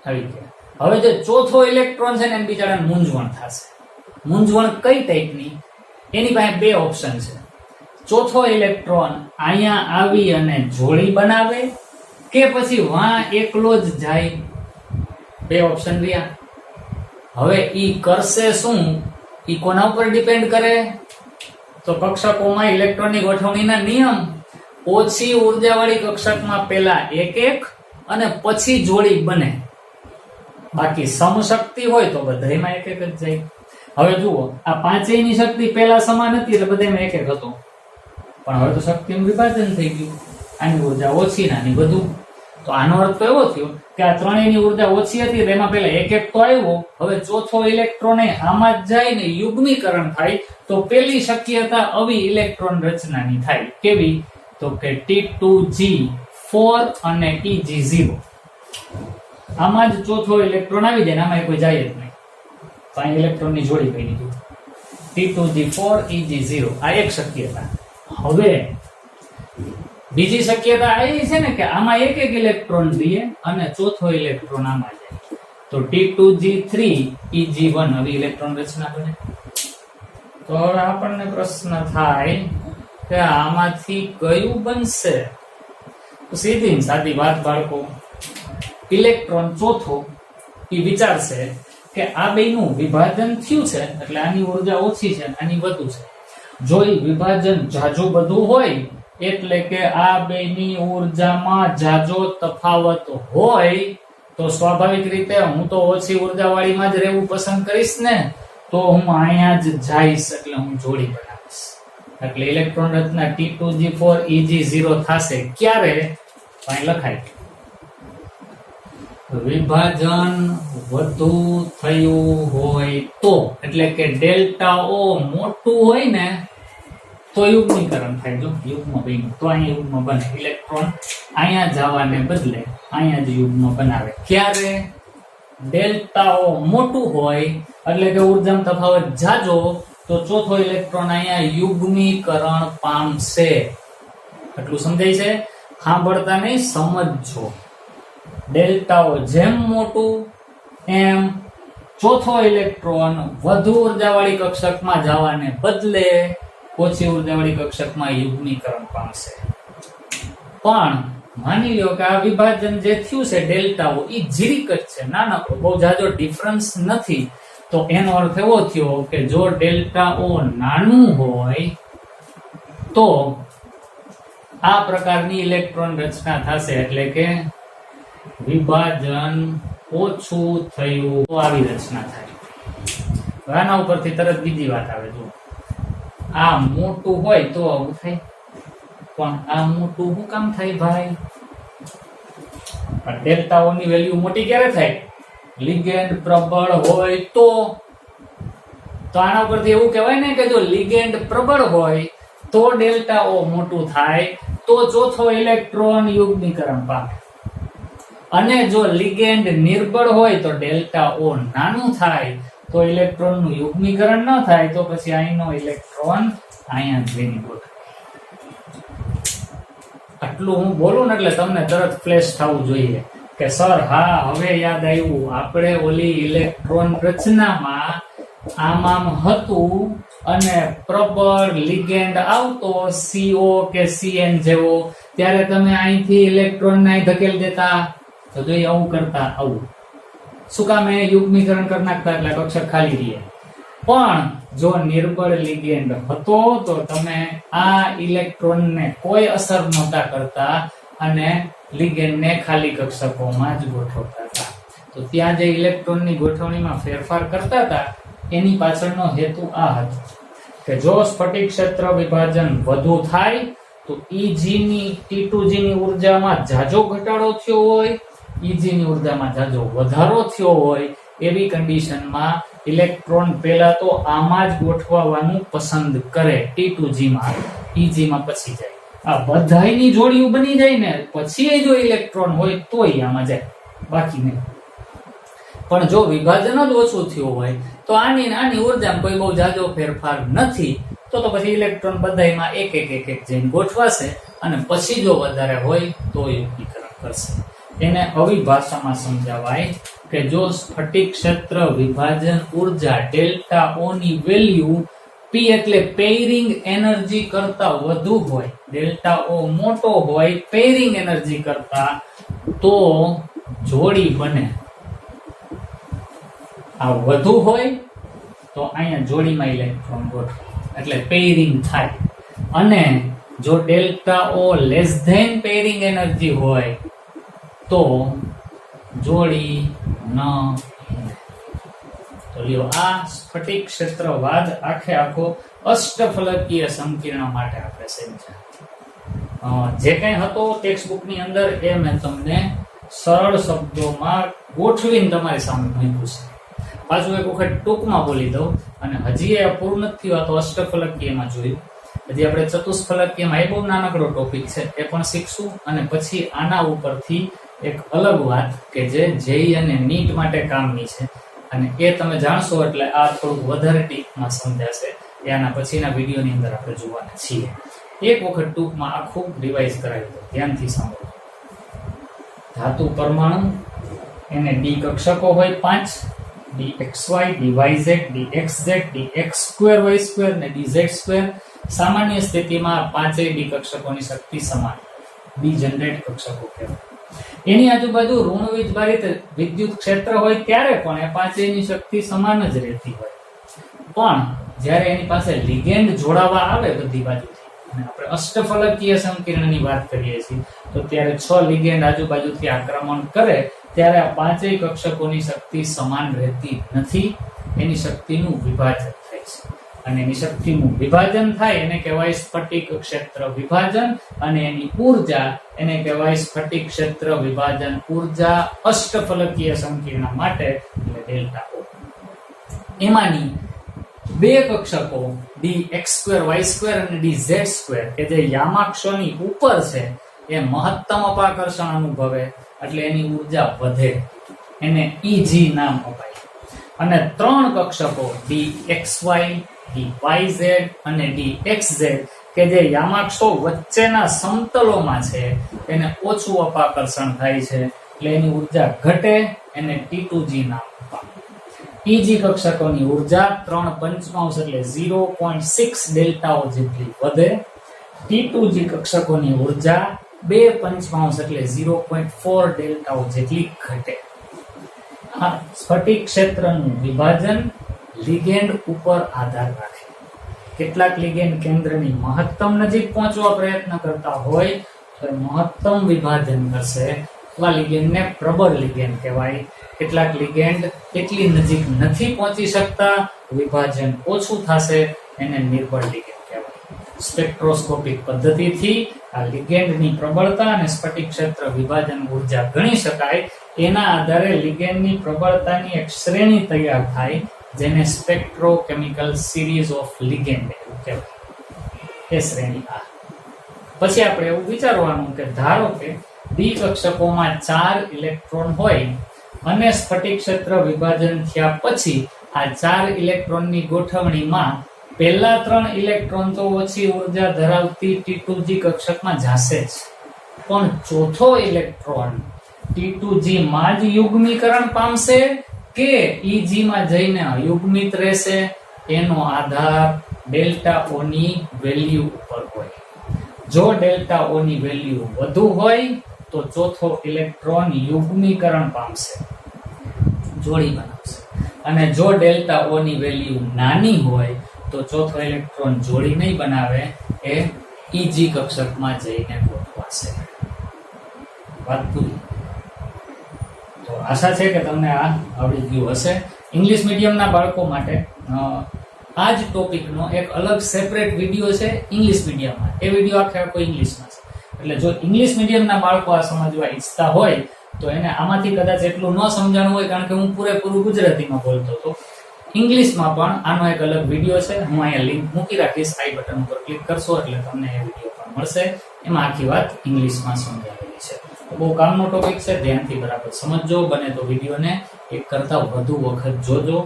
આવી ગયા. હવે જે ચોથો ઇલેક્ટ્રોન છે ને એમ બિચારાને મૂંઝવણ થશે. મૂંઝવણ કઈ ટાઈપની? એની પાસે બે ઓપ્શન છે. ચોથો ઇલેક્ટ્રોન અહીંયા આવી અને જોડી બનાવે કે પછી વાં એકલો જ જાય. બે ઓપ્શન રહ્યા. હવે ઈ કરશે શું? ઈ કોના ઉપર ડિપેન્ડ કરે? તો કક્ષકોમાં ઇલેક્ટ્રોનની ગોઠવણીના નિયમ. ઓછી ઉર્જાવાળી કક્ષકમાં પહેલા એક એક અને પછી જોડી બને. બાકી સમશક્તિ હોય તો બધાયમાં એક એક જ જાય. હવે જુઓ, આ પાંચેયની શક્તિ પહેલા સમાન હતી એટલે બધાયમાં એક એક હતો, પણ હવે તો શક્તિનું વિભાજન થઈ ગયું. આની ઉર્જા ઓછી નાની બધું. તો આનો અર્થ તો એવો થયો કે આ ત્રણેયની ઉર્જા ઓછી હતી એટલે એમાં પહેલા એક એક તો આવ્યો. હવે ચોથો ઇલેક્ટ્રોન આમાં જ જાય ને યુગ્મીકરણ થાય તો પેલી શક્યતા આવી ઇલેક્ટ્રોન રચનાની થાય. કેવી? તો કે T2G4 અને EG0. આમાં જ ચોથો ઇલેક્ટ્રોન આવી જાય ને આમાં કોઈ જાય જ નહીં. તો અહીં ઇલેક્ટ્રોનની જોડી કહી દીધું T2G4 EG0. આ એક શક્યતા. હવે બીજી શક્યતા એ છે ને કે આમાં એક એક ઇલેક્ટ્રોન દઈએ અને ચોથો ઇલેક્ટ્રોન આમાં જાય તો T2G3 EG1 આવી ઇલેક્ટ્રોન રચના બને. તો હવે આપણને પ્રશ્ન થાય કે આમાંથી કયું બનશે? તો સીધી સાદી વાત બાળકો, ઇલેક્ટ્રોન ચોથો એ વિચારશે કે આ બેયનું વિભાજન થયું છે એટલે આની ઉર્જા ઓછી છે આની વધુ છે. જો એ વિભાજન જાજુ બધું હોય એટલે કે આ બેયની ઉર્જામાં જાજો તફાવત હોય તો સ્વાભાવિક રીતે હું તો ઓછી ઉર્જાવાળીમાં જ રહેવું પસંદ કરીશ ને, તો હું અહીંયા જ જઈશ એટલે હું જોડી બનાવીશ. એટલે ઇલેક્ટ્રોન રચના T2G4 EG0 થશે. ક્યારે? અહીં લખાય વિભાજન વધુ થયું હોય તો, એટલે કે ડેલ્ટા ઓ મોટું હોય ને તો યુગ્મીકરણ થાય. જો યુગ્મ બન્યું તો અહીંયા યુગ્મ બને. ઇલેક્ટ્રોન અહીંયા જવાને બદલે અહીંયા જ યુગ્મ બનાવે. ક્યારે? ડેલ્ટા ઓ મોટું હોય એટલે કે ઉર્જામાં તફાવત જાજો તો ચોથો ઇલેક્ટ્રોન અહીંયા યુગ્મીકરણ પામશે. એટલું સમજાય છે? સાંભળતા નહીં, સમજજો. ડેલ્ટાઓ જેમ મોટું એમ ચોથો ઇલેક્ટ્રોન વધુ ઉર્જાવાળી કક્ષકમાં જવાને બદલે ઓછી ઉર્જાવાળી કક્ષકમાં યુગ્મીકરણ પામશે. પણ માની લ્યો કે આ વિભાજન જે થયું છે ડેલ્ટાઓ એ જીરીક જ છે, નાનકડો, બહુ જાજો ડિફરન્સ નથી. તો એનો અર્થ એવો થયો કે જો ડેલ્ટાઓ નાનું હોય તો આ પ્રકારની ઇલેક્ટ્રોન રચના થશે. એટલે કે વિભાજન ઓછું થયું તો આવી રચના થાય. આના ઉપરથી તરત બીજી વાત આવે. જો આ મોટું હોય તો આવું થાય, પણ આ મોટું શું કામ થાય ભાઈ? પણ ડેલ્ટાઓની વેલ્યુ મોટી ક્યારે થાય? લિગેન્ડ પ્રબળ હોય તો. આના ઉપરથી એવું કહેવાય ને કે જો લિગેન્ડ પ્રબળ હોય તો ડેલ્ટાઓ મોટું થાય તો ચોથો ઇલેક્ટ્રોન યુગ્મીકરણ પામે. અને જો લિગેન્ડ નિર્બળ હોય તો ડેલ્ટા ઓ નાનું થાય તો ઇલેક્ટ્રોન નું યુગ્મીકરણ ન થાય તો પછી અહીંનો ઇલેક્ટ્રોન અહીંયા જઈને ગોઠવાય. આટલું હું બોલું ને એટલે તમને તરત ફ્લેશ થવું જોઈએ કે સર હા હવે યાદ આવ્યું, આપણે ઓલી ઇલેક્ટ્રોન રચનામાં આમ હતું અને પ્રબળ લિગેન્ડ આવતો CO કે CN જેવો, ત્યારે તમે અહીંથી ઇલેક્ટ્રોન ને ધકેલ દેતા. તો જો આવું કરતા આવું શું કામ? યુગ્મીકરણ કરી નાખતા એટલે કક્ષક ખાલી રહે. પણ જો નિર્બળ લિગેન્ડ હતો તો તમે આ ઇલેક્ટ્રોન ને કોઈ અસર નહોતા કરતા અને લિગેન્ડ ને ખાલી કક્ષકોમાં જ ગોઠવતા હતા. તો ત્યાં જે ઇલેક્ટ્રોનની ગોઠવણીમાં ફેરફાર કરતા હતા એની પાછળનો હેતુ આ હતો કે જો સ્ફટિક ક્ષેત્ર વિભાજન વધુ થાય તો Eg ની T2G ની ઉર્જામાં જાજો ઘટાડો થયો હોય, Eg ની ઉર્જામાં જાજો વધારો થયો હોય, એવી કન્ડિશનમાં ઇલેક્ટ્રોન પહેલા તો આમાં જ ગોઠવવાનું પસંદ કરે T2G માં, Eg માં પછી જાય. આ બધાયની જોડીઓ બની જાય ને પછી જો ઇલેક્ટ્રોન હોય તોય આમાં જાય, બાકી નહીં. પણ જો વિભાજન જ ઓછું થયું હોય તો આની ઉર્જામાં કોઈ બહુ જાજો ફેરફાર નથી તો પછી ઇલેક્ટ્રોન બધાયમાં એક એક જઈને ગોઠવાશે અને પછી જો વધારે હોય તો યુગ્મીકરણ કરશે. એને આવી ભાષામાં સમજાવાય કે જો સ્ફટિક ક્ષેત્ર વિભાજન ઉર્જા ડેલ્ટા ઓ ની વેલ્યુ P એટલે પેયરિંગ એનર્જી કરતા વધુ હોય, ડેલ્ટા ઓ મોટો હોય પેયરિંગ એનર્જી કરતા, તો જોડી બને. આ વધુ હોય તો અહીંયા જોડીમાં ઇલેક્ટ્રોન ગોઠવે એટલે પેયરિંગ થાય. અને જો ડેલ્ટા ઓ લેસ ધેન પેયરિંગ એનર્જી હોય તો જોડી ન. તો લ્યો આ સ્ફટિક ક્ષેત્રવાદ આખે આખો અષ્ટફલકીય સંકીર્ણ માટે આપણે સમજ્યા. જે કંઈ હતો ટેક્સ્ટ ની અંદર એ મેં તમને સરળ શબ્દોમાં ગોઠવીને તમારી સામે મૂક્યું છે. પાછું એક વખત ટૂંકમાં બોલી દઉં, અને હજી એ પૂર્ણ નથી થયું. તો અષ્ટફલકીયમાં જોયું, હજી આપણે ચતુષ્ફલકીયમાં એ બહુ નાનકડો ટોપિક છે, એ પણ શીખશું. અને પછી આના ઉપરથી એક અલગ વાત કે જે જેઈ અને નીટ માટે કામની છે, અને એ તમે જાણશો એટલે આ થોડુંક વધારે ડીપમાં સમજાશે. એના પછીના વિડીયોની અંદર આપણે જોવાના છીએ. એક વખત ટૂંકમાં આખું રિવાઇઝ કરાવી દો, ધ્યાનથી સાંભળો. ધાતુ પરમાણુ એને ડી કક્ષકો હોય 5, dxy, dyz, dxz, dx2 y2 ને dz2. સામાન્ય સ્થિતિમાં પાંચેય ડી કક્ષકોની શક્તિ સમાન, ડી જનરેટ કક્ષકો કહેવાય. એની આજુબાજુ ઋણ વીજભારિત વિદ્યુત ક્ષેત્ર હોય ત્યારે પણ એ પાંચેયની શક્તિ સમાન જ રહેતી હોય. પણ જ્યારે એની પાસે લિગેન્ડ જોડાવા આવે બધી બાજુથી, અને આપણે અષ્ટફલકીય સંકીર્ણની વાત કરીએ છીએ, તો ત્યારે 6 લિગેન્ડ આજુબાજુથી આક્રમણ કરે ત્યારે આ પાંચેય કક્ષકોની શક્તિ સમાન રહેતી નથી. એની શક્તિનું વિભાજન થાય છે, અને એની શક્તિનું વિભાજન થાય એને કહેવાય સ્ફટિક ક્ષેત્ર વિભાજન, અને એની ઊર્જા એને કહેવાય સ્ફટિક ક્ષેત્ર વિભાજન ઊર્જા અષ્ટફલકીય સંકીર્ણ માટે એટલે ડેલ્ટા ઓ. એમાંની બે કક્ષકો dx2 y2 અને dz2 કે જે યામાક્ષોની ઉપર છે એ મહત્તમ અપાકર્ષણ અનુભવે એટલે એની ઊર્જા વધે, એને Eg નામ અપાય. અને 3 કક્ષકો dxy, dyz અને dxz કે જે યામાક્ષો વચ્ચેના સમતલોમાં છે એને ઓછું અપાકર્ષણ થાય છે એટલે એની ઊર્જા ઘટે, એને T2g નામ અપાય. Eg કક્ષકોની ઊર્જા 3/5 એટલે 0.6 ડેલ્ટાઓ જેટલી વધે. T2g કક્ષકોની ઊર્જા 2/5 એટલે 0.4 ડેલ્ટાઓ જેટલી ઘટે. આ સ્ફટિક ક્ષેત્રનું વિભાજન લિગેન્ડ ઉપર આધાર રાખે. કેટલાક લિગેન્ડ કેન્દ્રની મહત્તમ નજીક પહોંચવા પ્રયત્ન કરતા હોય તો મહત્તમ વિભાજન કરશે, એવા લિગેન્ડને પ્રબળ લિગેન્ડ કહેવાય. કેટલાક લિગેન્ડ એટલી નજીક નથી પહોંચી શકતા, વિભાજન ઓછું થશે, એને નિર્બળ લિગેન્ડ કહેવાય. સ્પેક્ટ્રોસ્કોપિક પદ્ધતિથી આ લિગેન્ડની પ્રબળતા અને સ્ફટિક ક્ષેત્ર વિભાજન ઊર્જા ગણી શકાય. એના આધારે લિગેન્ડની પ્રબળતાની એક શ્રેણી તૈયાર થાય, જેને સ્પેક્ટ્રોકેમિકલ સિરીઝ ઓફ લિગેન્ડ કહેવાય. એ શ્રેણી આ. પછી આપણે એવું વિચારવાનું કે ધારો કે ડી કક્ષકોમાં 4 ઇલેક્ટ્રોન હોય અને સ્ફટિક ક્ષેત્ર વિભાજન થયા પછી આ 4 ઇલેક્ટ્રોનની ગોઠવણીમાં પહેલા 3 ઇલેક્ટ્રોન તો ઓછી ઊર્જા ધરાવતી T2g કક્ષકમાં જશે જ, પણ ચોથો ઇલેક્ટ્રોન T2g માં જ યુગ્મીકરણ પામશે કે Eg માં જઈને અયુગ્મિત રહેશે, એનો આધાર ડેલ્ટા ઓ ની વેલ્યુ ઉપર હોય. જો ડેલ્ટા ઓ ની વેલ્યુ વધુ હોય તો ચોથો ઇલેક્ટ્રોન યુગ્મીકરણ પામશે, જોડી બનાવશે. અને જો ડેલ્ટા ઓ ની વેલ્યુ નાની હોય તો ચોથો ઇલેક્ટ્રોન જોડી નહીં બનાવે, એ Eg કક્ષકમાં જઈને ગોઠવાશે. વાત પૂરી. તો આશા છે કે તમને આ આવડી ગયું હશે. ઇંગ્લિશ મીડિયમના બાળકો માટે આ જ ટોપિકનો એક અલગ સેપરેટ વિડીયો છે ઇંગ્લિશ મીડિયમમાં. એ વિડીયો આખે આખો ઇંગ્લિશમાં છે. એટલે જો ઇંગ્લિશ મીડિયમના બાળકો આ સમજવા ઈચ્છતા હોય તો એને આમાંથી કદાચ એટલું ન સમજાણું હોય, કારણ કે હું પૂરેપૂરું ગુજરાતીમાં બોલતો હતો. ઇંગ્લિશમાં પણ આનો એક અલગ વિડીયો છે, હું અહીંયા લિંક મૂકી રાખીશ. આઈ બટન ઉપર ક્લિક કરશો એટલે તમને એ વિડીયો પણ મળશે. એમાં આખી વાત ઇંગ્લિશમાં સમજાવેલી છે. બહુ કામનો ટોપિક છે, ધ્યાનથી બરાબર સમજજો. બને તો વિડીયોને એક કરતા વધુ વખત જોજો,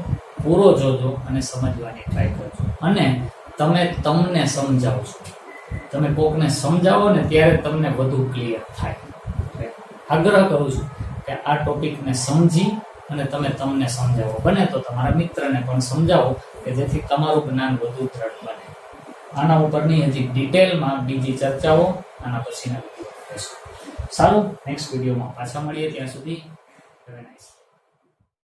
પૂરો જોજો અને સમજવાની ટ્રાય કરજો. અને તમે તમને સમજાવજો. તમે કોકને સમજાવો ને ત્યારે તમને વધુ ક્લિયર થાય. આગ્રહ કરું છું કે આ ટોપિકને સમજી અને તમે તમને સમજાવો. બને તો તમારા મિત્રને પણ સમજાવો કે જેથી તમારું જ્ઞાન વધુ દ્રઢ બને. આના ઉપરની હજી ડિટેલમાં બીજી ચર્ચાઓ આના પછીના વિડીયો કરશું. સારું, નેક્સ્ટ વિડીયોમાં પાછા મળીએ. ત્યાં સુધી have a nice day.